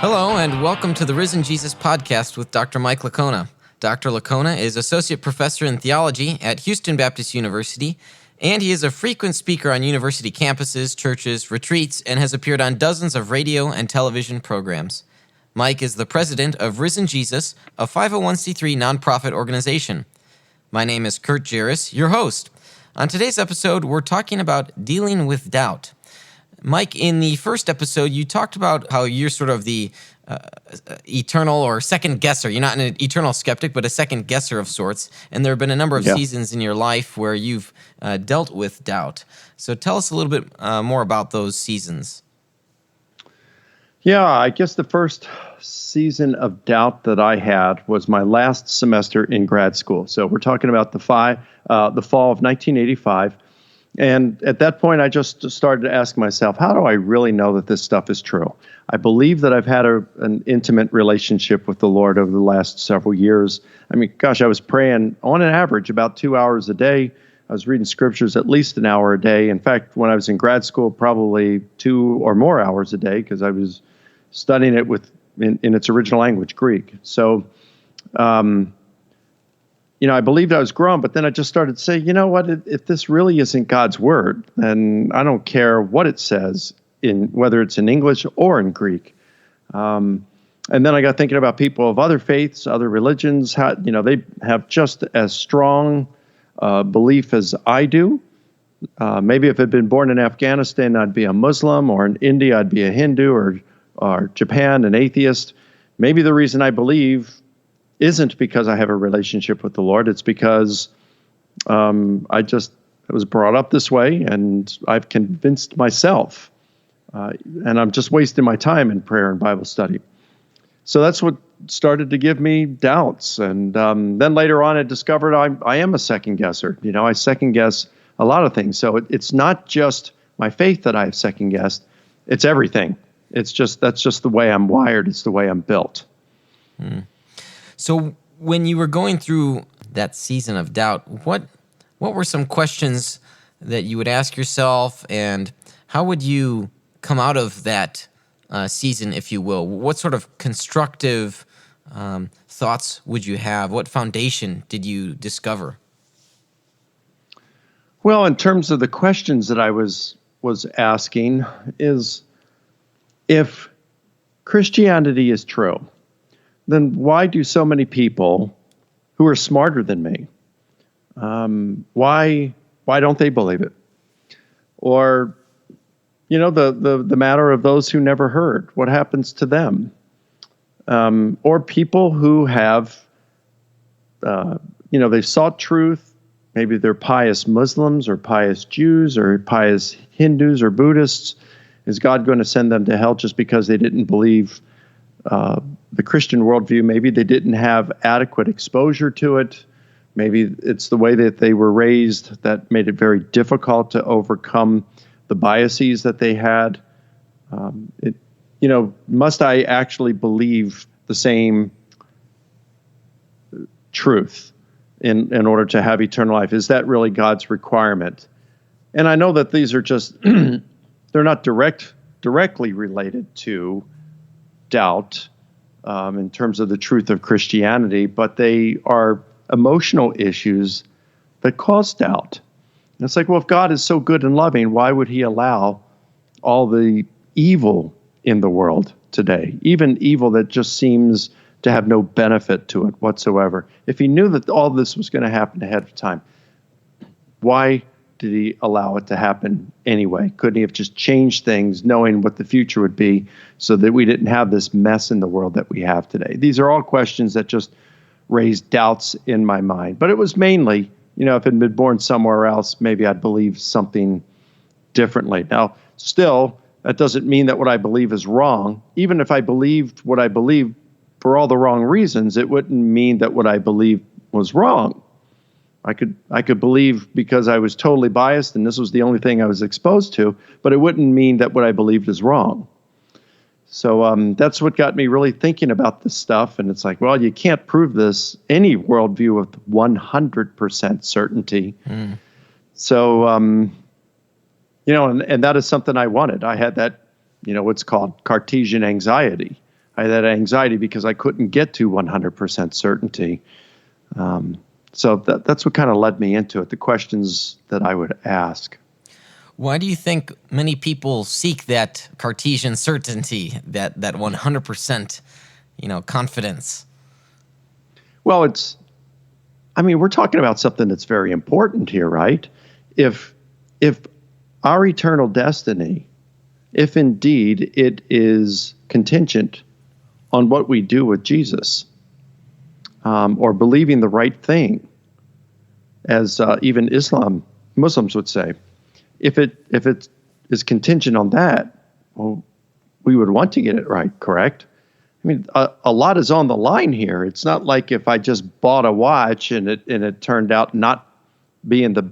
Hello, and welcome to the Risen Jesus podcast with Dr. Mike Licona. Dr. Licona is Associate Professor in Theology at Houston Baptist University, and he is a frequent speaker on university campuses, churches, retreats, and has appeared on dozens of radio and television programs. Mike is the president of Risen Jesus, a 501c3 nonprofit organization. My name is Kurt Jaris, your host. On today's episode, we're talking about dealing with doubt. Mike, in the first episode, you talked about how you're sort of the eternal or second guesser. You're not an eternal skeptic, but a second guesser of sorts. And there have been a number of seasons in your life where you've dealt with doubt. So tell us a little bit more about those seasons. Yeah, I guess the first season of doubt that I had was my last semester in grad school. So we're talking about the fall of 1985. And at that point, I just started to ask myself, how do I really know that this stuff is true? I believe that I've had an intimate relationship with the Lord over the last several years. I mean, gosh, I was praying on an average about 2 hours a day. I was reading scriptures at least an hour a day. In fact, when I was in grad school, probably 2 or more hours a day, because I was studying it in its original language, Greek. So, I believed I was growing, but then I just started to say, you know what, if this really isn't God's word, then I don't care what it says, whether it's in English or in Greek. And then I got thinking about people of other faiths, other religions, how, they have just as strong belief as I do. Maybe if I'd been born in Afghanistan, I'd be a Muslim, or in India, I'd be a Hindu, or Japan, an atheist. Maybe the reason I believe isn't because I have a relationship with the Lord. It's because I was brought up this way, and I've convinced myself, and I'm just wasting my time in prayer and Bible study. So that's what started to give me doubts. And then later on, I discovered I am a second guesser. I second guess a lot of things. So it's not just my faith that I've second guessed. It's everything. That's just the way I'm wired. It's the way I'm built. So when you were going through that season of doubt, what were some questions that you would ask yourself, and how would you come out of that season, if you will? What sort of constructive thoughts would you have? What foundation did you discover? Well, in terms of the questions that I was asking, is if Christianity is true, then why do so many people who are smarter than me, why don't they believe it? Or, the matter of those who never heard, what happens to them? Or people who have, they've sought truth. Maybe they're pious Muslims or pious Jews or pious Hindus or Buddhists. Is God going to send them to hell just because they didn't believe the Christian worldview? Maybe they didn't have adequate exposure to it. Maybe it's the way that they were raised that made it very difficult to overcome the biases that they had. Must I actually believe the same truth in order to have eternal life? Is that really God's requirement? And I know that these are just, they're not directly related to doubt in terms of the truth of Christianity, but they are emotional issues that cause doubt. And it's like, well, if God is so good and loving, why would he allow all the evil in the world today, even evil that just seems to have no benefit to it whatsoever? If he knew that all this was going to happen ahead of time, why did he allow it to happen anyway? Couldn't he have just changed things knowing what the future would be so that we didn't have this mess in the world that we have today? These are all questions that just raised doubts in my mind. But it was mainly, if I'd been born somewhere else, maybe I'd believe something differently. Now, still, that doesn't mean that what I believe is wrong. Even if I believed what I believed for all the wrong reasons, it wouldn't mean that what I believed was wrong. I could believe because I was totally biased and this was the only thing I was exposed to, but it wouldn't mean that what I believed is wrong. So that's what got me really thinking about this stuff. And it's like, well, you can't prove any worldview with 100% certainty. So, and that is something I wanted. I had that, what's called Cartesian anxiety. I had anxiety because I couldn't get to 100% certainty. So that's what kind of led me into it, the questions that I would ask. Why do you think many people seek that Cartesian certainty, that 100%, confidence? Well, we're talking about something that's very important here, right? If our eternal destiny, if indeed it is contingent on what we do with Jesus, or believing the right thing, as even Muslims would say, if it is contingent on that, well, we would want to get it right, correct? I mean, a lot is on the line here. It's not like if I just bought a watch and it turned out not being the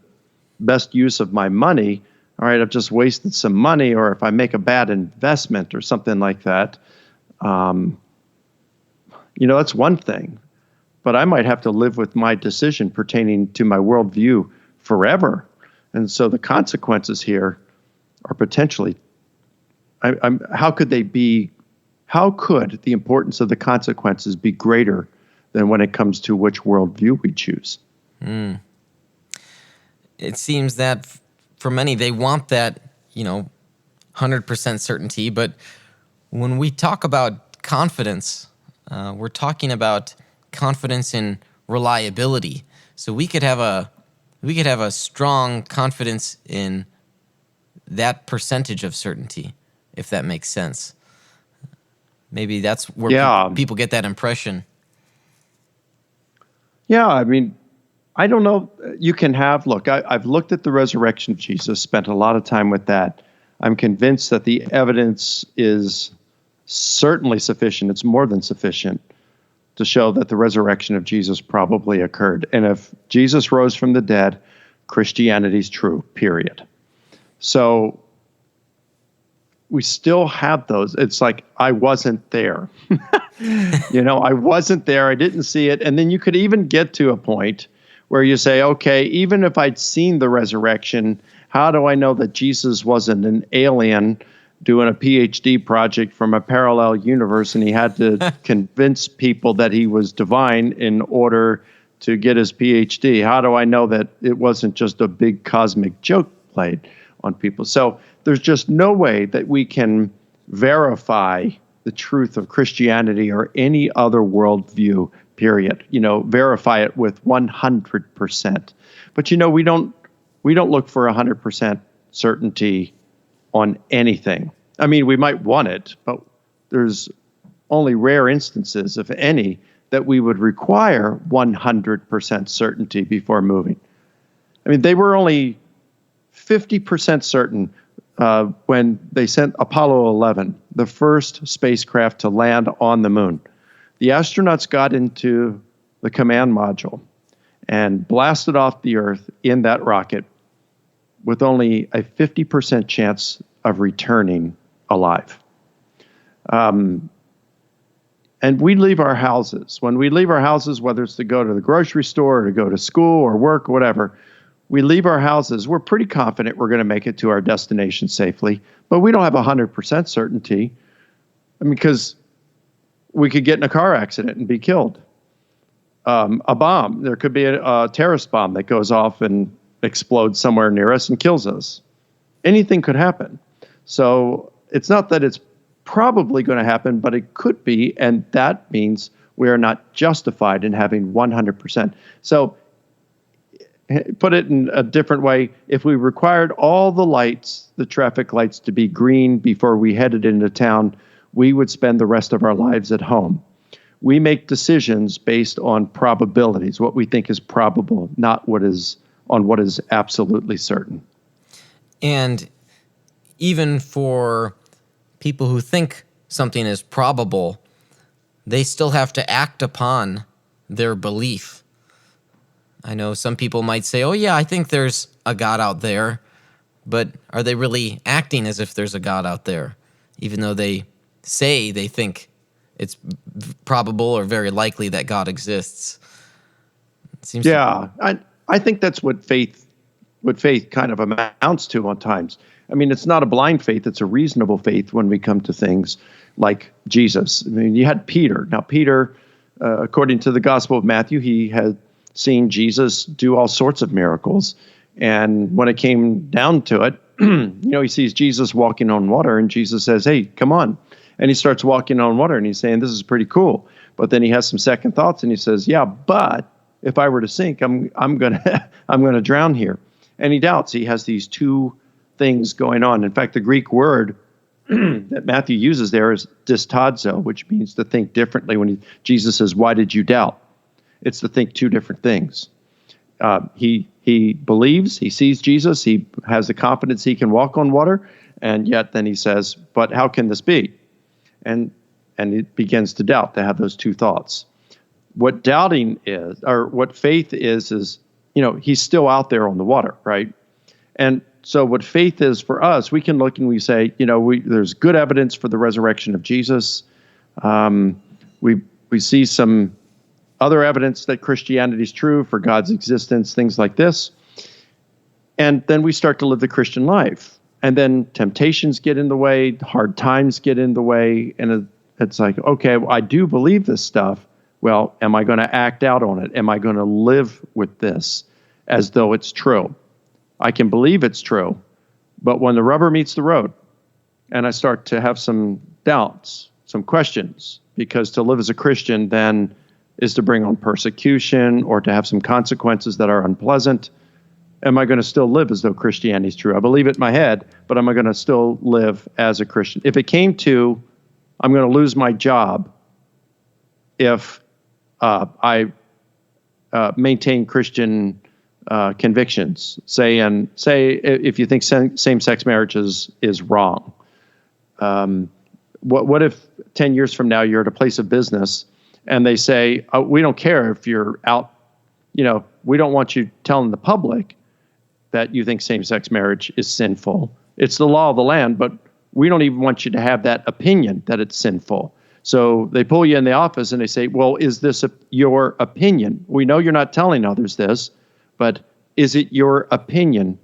best use of my money. All right, I've just wasted some money, or if I make a bad investment or something like that. That's one thing. But I might have to live with my decision pertaining to my worldview forever. And so the consequences here are potentially, how could the importance of the consequences be greater than when it comes to which worldview we choose? It seems that for many, they want that, 100% certainty. But when we talk about confidence, we're talking about confidence in reliability. So we could have a strong confidence in that percentage of certainty, if that makes sense. Maybe that's where people get that impression. Yeah, I don't know. You can look, I've looked at the resurrection of Jesus, spent a lot of time with that. I'm convinced that the evidence is certainly sufficient. It's more than sufficient to show that the resurrection of Jesus probably occurred. And if Jesus rose from the dead, Christianity's true, period. So we still have those. It's like, I wasn't there. I wasn't there. I didn't see it. And then you could even get to a point where you say, okay, even if I'd seen the resurrection, how do I know that Jesus wasn't an alien doing a PhD project from a parallel universe, and he had to convince people that he was divine in order to get his PhD? How do I know that it wasn't just a big cosmic joke played on people? So there's just no way that we can verify the truth of Christianity or any other worldview, period. Verify it with 100%. But we don't look for 100% certainty on anything. We might want it, but there's only rare instances, if any, that we would require 100% certainty before moving. They were only 50% certain when they sent Apollo 11, the first spacecraft to land on the moon. The astronauts got into the command module and blasted off the Earth in that rocket with only a 50% chance of returning alive. And we leave our houses. When we leave our houses, whether it's to go to the grocery store or to go to school or work or whatever, we leave our houses. We're pretty confident we're going to make it to our destination safely, but we don't have 100% certainty. Because we could get in a car accident and be killed. A bomb. There could be a terrorist bomb that goes off and explodes somewhere near us and kills us. Anything could happen. So it's not that it's probably going to happen, but it could be, and that means we are not justified in having 100%. So put it in a different way, if we required all the lights, the traffic lights, to be green before we headed into town, we would spend the rest of our lives at home. We make decisions based on probabilities, what we think is probable, not what is absolutely certain. And even for people who think something is probable, they still have to act upon their belief. I know some people might say, oh yeah, I think there's a God out there, but are they really acting as if there's a God out there, even though they say they think it's probable or very likely that God exists? I think that's what faith kind of amounts to on times. I mean, it's not a blind faith. It's a reasonable faith when we come to things like Jesus. I mean, you had Peter. Now, Peter, according to the Gospel of Matthew, he had seen Jesus do all sorts of miracles. And when it came down to it, he sees Jesus walking on water, and Jesus says, "Hey, come on." And he starts walking on water, and he's saying, "This is pretty cool." But then he has some second thoughts, and he says, "Yeah, but if I were to sink, I'm gonna drown here." And he doubts. He has these two things going on. In fact, the Greek word that Matthew uses there is dystadzo, which means to think differently. When Jesus says, "Why did you doubt?" It's to think two different things. He believes, he sees Jesus, he has the confidence he can walk on water, and yet then he says, "But how can this be?" And it begins to doubt, to have those two thoughts. What doubting is, or what faith is he's still out there on the water, right? And so what faith is for us, we can look and we say, there's good evidence for the resurrection of Jesus. We see some other evidence that Christianity is true, for God's existence, things like this. And then we start to live the Christian life. And then temptations get in the way, hard times get in the way, and it's like, okay, well, I do believe this stuff. Well, am I going to act out on it? Am I going to live with this as though it's true? I can believe it's true, but when the rubber meets the road and I start to have some doubts, some questions, because to live as a Christian then is to bring on persecution or to have some consequences that are unpleasant. Am I going to still live as though Christianity is true? I believe it in my head, but am I going to still live as a Christian? If it came to, I'm going to lose my job if I maintain Christian convictions, say if you think same-sex marriage is wrong. What if 10 years from now you're at a place of business and they say, we don't care if you're out, we don't want you telling the public that you think same-sex marriage is sinful. It's the law of the land, but we don't even want you to have that opinion that it's sinful. So they pull you in the office and they say, well, is this your opinion? We know you're not telling others this, but is it your opinion,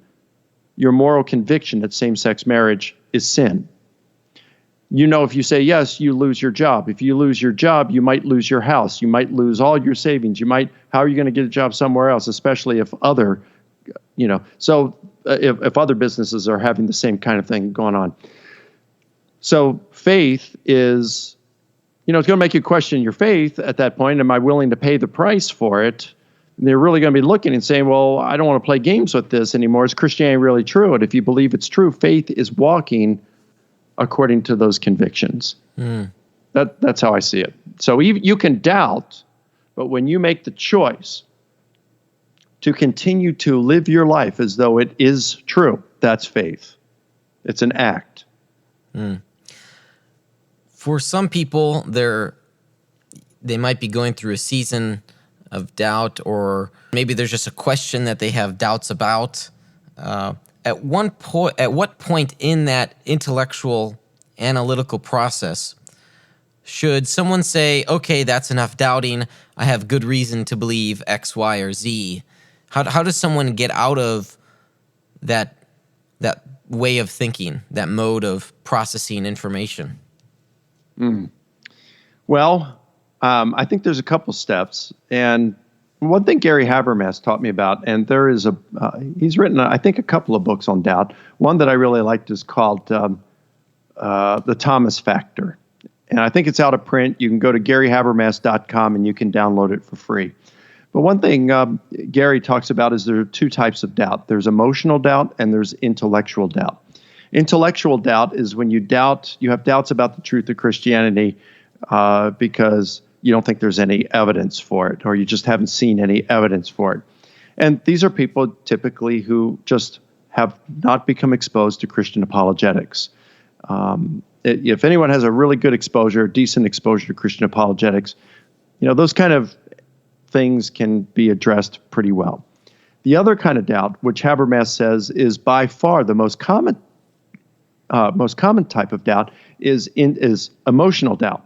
your moral conviction that same-sex marriage is sin? If you say yes, you lose your job. If you lose your job, you might lose your house. You might lose all your savings. How are you going to get a job somewhere else, especially if other, if other businesses are having the same kind of thing going on. So faith is, it's going to make you question your faith at that point. Am I willing to pay the price for it? And they're really going to be looking and saying, well, I don't want to play games with this anymore. Is Christianity really true? And if you believe it's true, faith is walking according to those convictions. That's how I see it. So you can doubt, but when you make the choice to continue to live your life as though it is true, that's faith. It's an act. For some people, they might be going through a season of doubt, or maybe there's just a question that they have doubts about. At what point in that intellectual, analytical process should someone say, okay, that's enough doubting, I have good reason to believe X, Y, or Z? How does someone get out of that way of thinking, that mode of processing information? Well, I think there's a couple steps. And one thing Gary Habermas taught me about, and there is he's written, I think, a couple of books on doubt. One that I really liked is called The Thomas Factor. And I think it's out of print. You can go to GaryHabermas.com and you can download it for free. But one thing Gary talks about is there are two types of doubt. There's emotional doubt and there's intellectual doubt. Intellectual doubt is when you have doubts about the truth of Christianity because you don't think there's any evidence for it, or you just haven't seen any evidence for it. And these are people typically who just have not become exposed to Christian apologetics. If anyone has a really good exposure, decent exposure to Christian apologetics, those kind of things can be addressed pretty well. The other kind of doubt, which Habermas says is by far the most common type of doubt, is emotional doubt.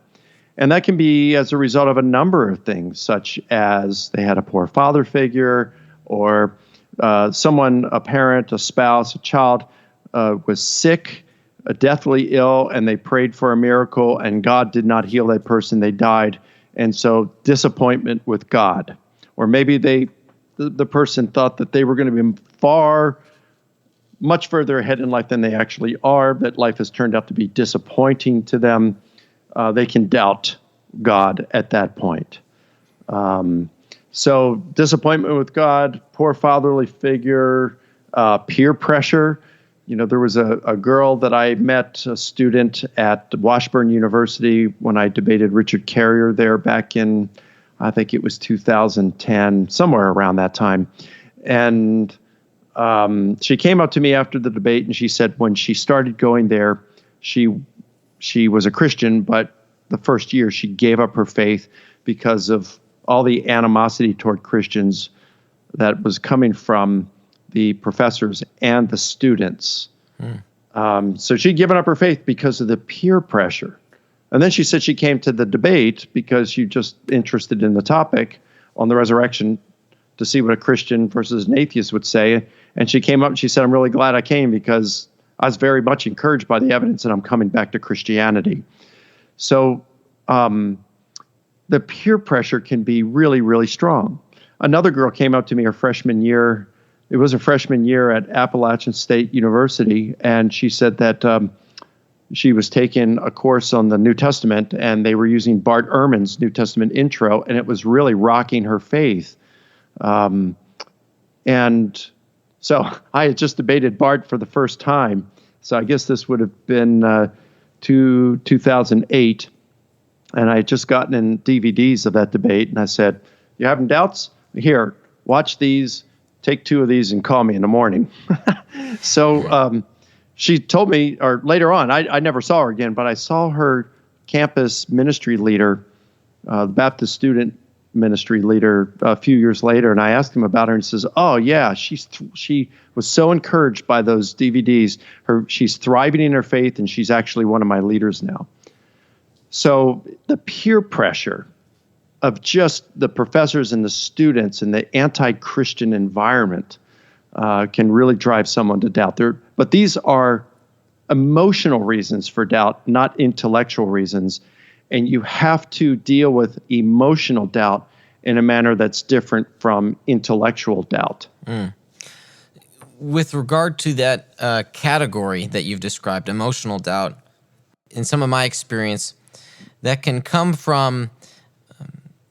And that can be as a result of a number of things, such as they had a poor father figure, or someone, a parent, a spouse, a child, was sick, deathly ill, and they prayed for a miracle, and God did not heal that person. They died. And so disappointment with God. Or maybe the person thought that they were going to be much further ahead in life than they actually are, that life has turned out to be disappointing to them. They can doubt God at that point. So disappointment with God, poor fatherly figure, peer pressure. There was a girl that I met, a student at Washburn University when I debated Richard Carrier there back in, I think it was 2010, somewhere around that time. And she came up to me after the debate and she said when she started going there, she was a Christian, but the first year she gave up her faith because of all the animosity toward Christians that was coming from the professors and the students. So she'd given up her faith because of the peer pressure. And then she said she came to the debate because she just interested in the topic on the resurrection to see what a Christian versus an atheist would say. And she came up and she said, I'm really glad I came because I was very much encouraged by the evidence and I'm coming back to Christianity. So the peer pressure can be really, really strong. Another girl came up to me her freshman year. It was a freshman year at Appalachian State University, and she said that she was taking a course on the New Testament, and they were using Bart Ehrman's New Testament intro, and it was really rocking her faith. And so I had just debated Bart for the first time. So I guess this would have been 2008. And I had just gotten in DVDs of that debate, and I said, you having doubts? Here, watch these, take 2 of these, and call me in the morning. So she told me, or later on, I never saw her again, but I saw her campus ministry leader, the Baptist student ministry leader, a few years later, and I asked him about her, and he says, oh, yeah, she was so encouraged by those DVDs. She's thriving in her faith, and she's actually one of my leaders now. So the peer pressure of just the professors and the students and the anti-Christian environment can really drive someone to doubt. But these are emotional reasons for doubt, not intellectual reasons. And you have to deal with emotional doubt in a manner that's different from intellectual doubt. With regard to that category that you've described, emotional doubt, in some of my experience, that can come from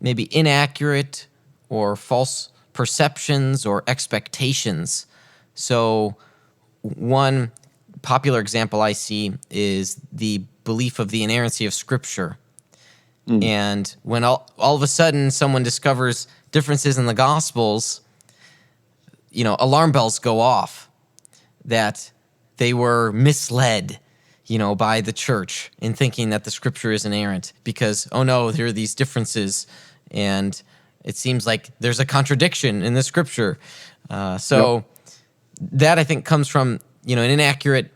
maybe inaccurate or false perceptions or expectations. So one popular example I see is the belief of the inerrancy of Scripture. And when all of a sudden someone discovers differences in the Gospels, alarm bells go off that they were misled by the church in thinking that the Scripture is inerrant because, oh no, there are these differences and it seems like there's a contradiction in the Scripture. That I think comes from, an inaccurate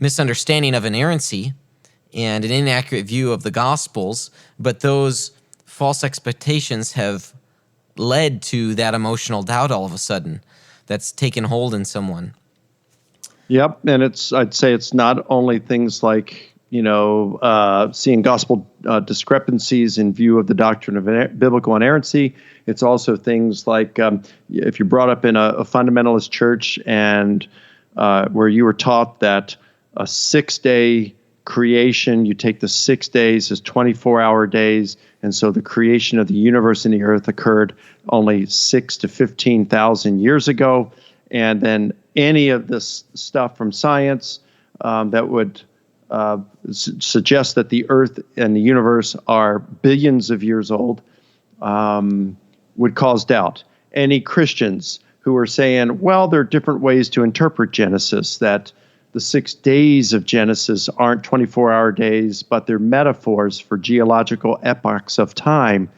misunderstanding of inerrancy and an inaccurate view of the Gospels, but those false expectations have led to that emotional doubt all of a sudden that's taken hold in someone. Yep, and I'd say it's not only things like, seeing gospel discrepancies in view of the doctrine of biblical inerrancy. It's also things like if you're brought up in a fundamentalist church and where you were taught that a 6-day creation, you take the 6 days as 24-hour days, and so the creation of the universe and the earth occurred only 6 to 15,000 years ago, and then any of this stuff from science that would suggest that the earth and the universe are billions of years old would cause doubt. Any Christians who are saying, well, there are different ways to interpret Genesis, that the 6 days of Genesis aren't 24-hour days, but they're metaphors for geological epochs of time,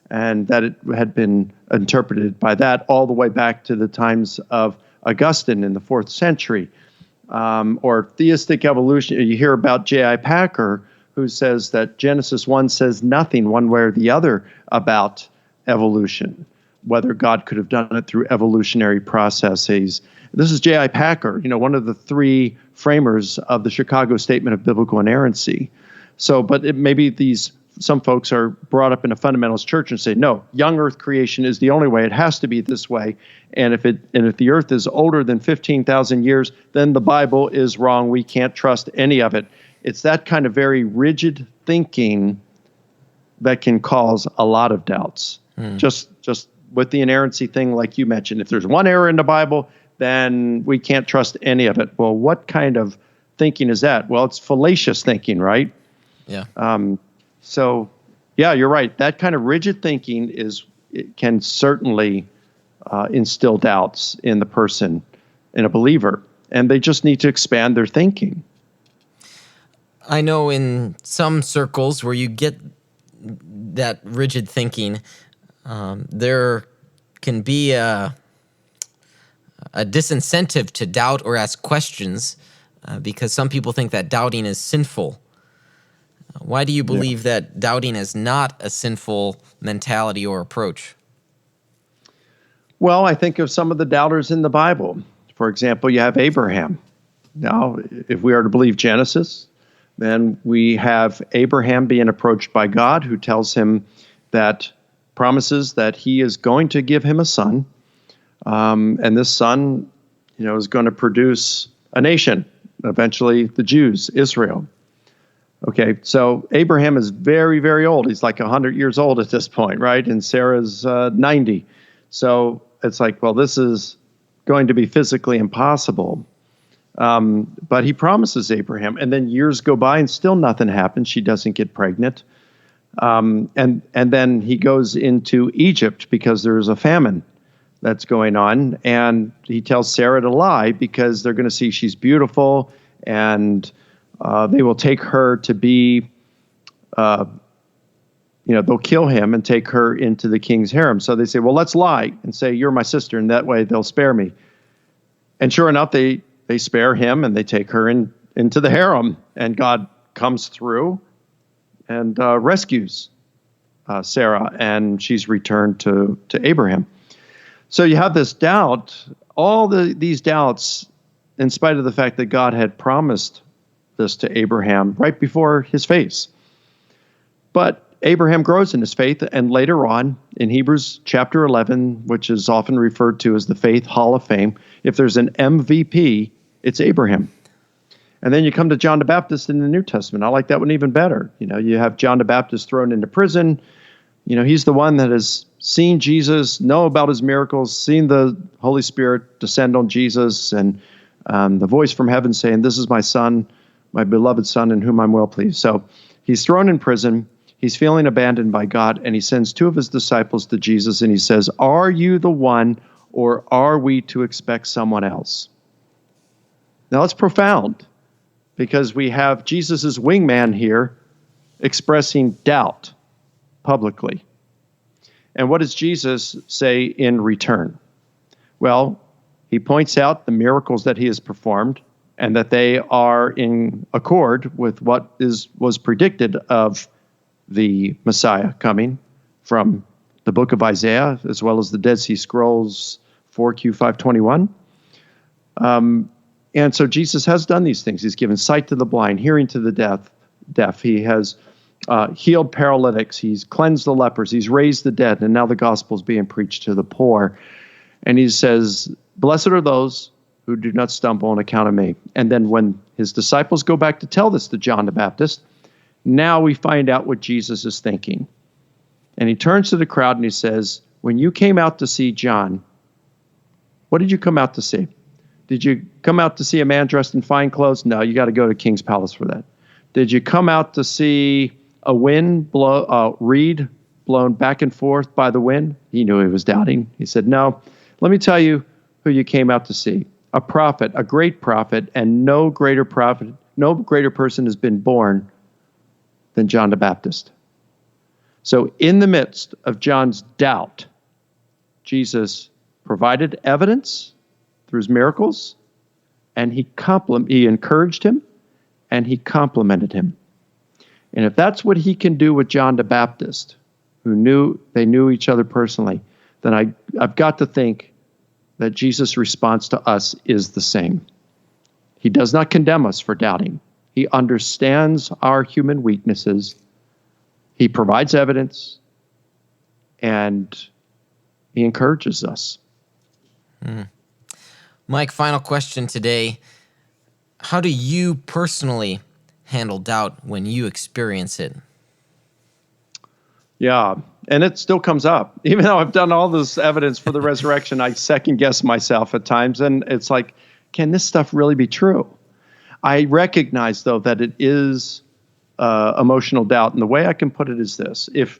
and that it had been interpreted by that all the way back to the times of Augustine in the 4th century. Or theistic evolution. You hear about J.I. Packer, who says that Genesis 1 says nothing one way or the other about evolution, whether God could have done it through evolutionary processes. This is J.I. Packer, one of the three framers of the Chicago Statement of Biblical Inerrancy. So, but some folks are brought up in a fundamentalist church and say, no, young earth creation is the only way. It has to be this way. And if the earth is older than 15,000 years, then the Bible is wrong. We can't trust any of it. It's that kind of very rigid thinking that can cause a lot of doubts. Just with the inerrancy thing, like you mentioned, if there's one error in the Bible, then we can't trust any of it. Well, what kind of thinking is that? Well, it's fallacious thinking, right? Yeah. So, yeah, you're right. That kind of rigid thinking can certainly instill doubts in the person, in a believer, and they just need to expand their thinking. I know in some circles where you get that rigid thinking, there can be a disincentive to doubt or ask questions because some people think that doubting is sinful. Why do you believe that doubting is not a sinful mentality or approach? Well, I think of some of the doubters in the Bible. For example, you have Abraham. Now, if we are to believe Genesis, then we have Abraham being approached by God, who tells him promises that he is going to give him a son. And this son, is going to produce a nation, eventually the Jews, Israel. Okay, so Abraham is very, very old. He's like 100 years old at this point, right? And Sarah's 90. So it's like, well, this is going to be physically impossible. But he promises Abraham, and then years go by and still nothing happens. She doesn't get pregnant. And then he goes into Egypt because there's a famine that's going on. And he tells Sarah to lie because they're going to see she's beautiful, and they will take her to be, they'll kill him and take her into the king's harem. So they say, well, let's lie and say, you're my sister, and that way they'll spare me. And sure enough, they spare him and they take her into the harem, and God comes through and rescues Sarah, and she's returned to Abraham. So you have this doubt, these doubts, in spite of the fact that God had promised this to Abraham right before his face. But Abraham grows in his faith, and later on in Hebrews chapter 11, which is often referred to as the Faith Hall of Fame, if there's an MVP, it's Abraham. And then you come to John the Baptist in the New Testament. I like that one even better. You have John the Baptist thrown into prison. He's the one that has seen Jesus, know about his miracles, seen the Holy Spirit descend on Jesus, and the voice from heaven saying, "This is my son, my beloved son, in whom I'm well pleased." So he's thrown in prison. He's feeling abandoned by God, and he sends two of his disciples to Jesus, and he says, "Are you the one, or are we to expect someone else?" Now, that's profound, because we have Jesus' wingman here expressing doubt publicly. And what does Jesus say in return? Well, he points out the miracles that he has performed, and that they are in accord with what was predicted of the Messiah coming from the book of Isaiah, as well as the Dead Sea Scrolls 4Q 521. And so Jesus has done these things. He's given sight to the blind, hearing to the deaf. He has healed paralytics. He's cleansed the lepers. He's raised the dead. And now the gospel is being preached to the poor. And he says, "Blessed are those who do not stumble on account of me." And then when his disciples go back to tell this to John the Baptist, now we find out what Jesus is thinking. And he turns to the crowd and he says, "When you came out to see John, what did you come out to see? Did you come out to see a man dressed in fine clothes? No, you got to go to King's Palace for that. Did you come out to see a reed blown back and forth by the wind?" He knew he was doubting. He said, "No, let me tell you who you came out to see. A prophet, a great prophet, and no greater person has been born than John the Baptist." So in the midst of John's doubt, Jesus provided evidence through his miracles, and he encouraged him, and he complimented him. And if that's what he can do with John the Baptist, they knew each other personally, then I've got to think that Jesus' response to us is the same. He does not condemn us for doubting. He understands our human weaknesses. He provides evidence, and he encourages us. Mike, final question today. How do you personally handle doubt when you experience it? Yeah, and it still comes up. Even though I've done all this evidence for the resurrection, I second guess myself at times, and it's like, can this stuff really be true? I recognize, though, that it is emotional doubt, and the way I can put it is this: if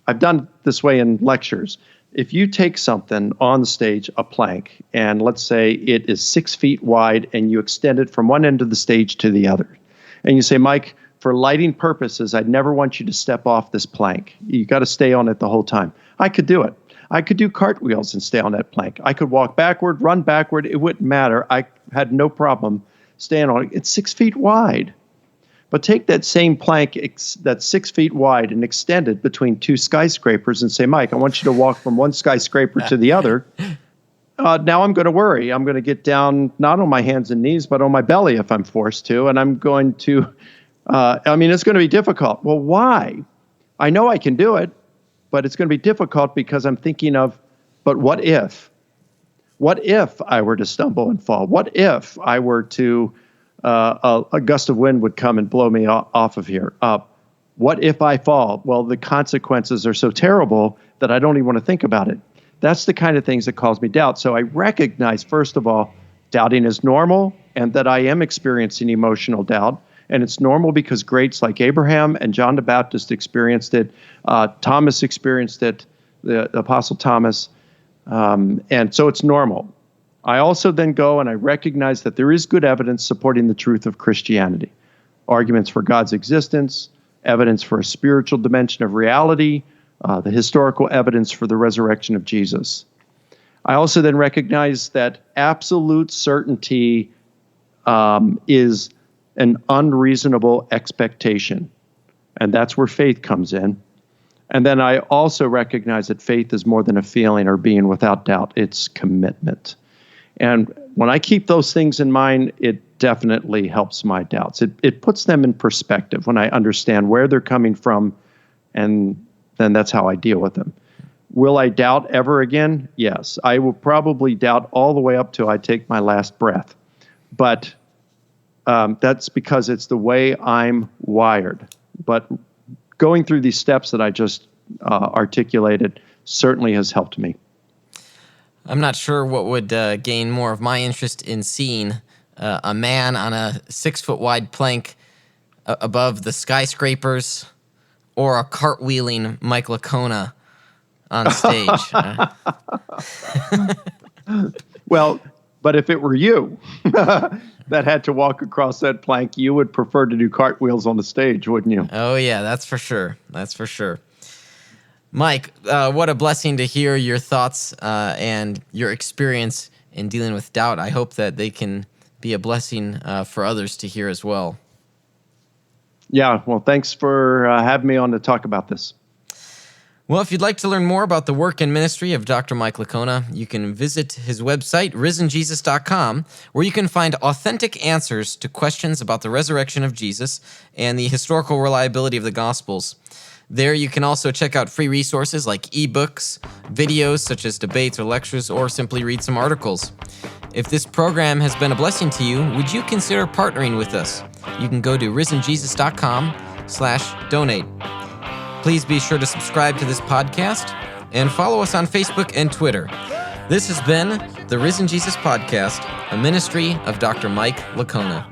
I've done it this way in lectures, if you take something on the stage, a plank, and let's say it is 6 feet wide, and you extend it from one end of the stage to the other, and you say, Mike, for lighting purposes, I'd never want you to step off this plank. You got to stay on it the whole time. I could do it. I could do cartwheels and stay on that plank. I could walk backward, run backward. It wouldn't matter. I had no problem staying on it. It's 6 feet wide. But take that same plank that's 6 feet wide and extend it between two skyscrapers and say, Mike, I want you to walk from one skyscraper to the other. Now I'm going to worry. I'm going to get down not on my hands and knees, but on my belly if I'm forced to. And I'm going to, it's going to be difficult. Well, why? I know I can do it, but it's going to be difficult because I'm thinking of, but what if? What if I were to stumble and fall? What if I were to, a gust of wind would come and blow me off of here? What if I fall? Well, the consequences are so terrible that I don't even want to think about it. That's the kind of things that cause me doubt. So I recognize, first of all, doubting is normal and that I am experiencing emotional doubt. And it's normal because greats like Abraham and John the Baptist experienced it. Thomas experienced it, the Apostle Thomas. And so it's normal. I also then go and I recognize that there is good evidence supporting the truth of Christianity. Arguments for God's existence, evidence for a spiritual dimension of reality, the historical evidence for the resurrection of Jesus. I also then recognize that absolute certainty is an unreasonable expectation. And that's where faith comes in. And then I also recognize that faith is more than a feeling or being without doubt. It's commitment. And when I keep those things in mind, it definitely helps my doubts. It puts them in perspective when I understand where they're coming from, and then that's how I deal with them. Will I doubt ever again? Yes. I will probably doubt all the way up till I take my last breath. But that's because it's the way I'm wired. But going through these steps that I just articulated certainly has helped me. I'm not sure what would gain more of my interest in seeing a man on a 6 foot wide plank above the skyscrapers or a cartwheeling Mike Licona on stage. Well, but if it were you that had to walk across that plank, you would prefer to do cartwheels on the stage, wouldn't you? Oh, yeah, that's for sure. That's for sure. Mike, what a blessing to hear your thoughts and your experience in dealing with doubt. I hope that they can be a blessing for others to hear as well. Yeah, well, thanks for having me on to talk about this. Well, if you'd like to learn more about the work and ministry of Dr. Mike Licona, you can visit his website, risenjesus.com, where you can find authentic answers to questions about the resurrection of Jesus and the historical reliability of the Gospels. There you can also check out free resources like ebooks, videos such as debates or lectures, or simply read some articles. If this program has been a blessing to you, would you consider partnering with us? You can go to risenjesus.com/donate. Please be sure to subscribe to this podcast and follow us on Facebook and Twitter. This has been the Risen Jesus Podcast, a ministry of Dr. Mike Licona.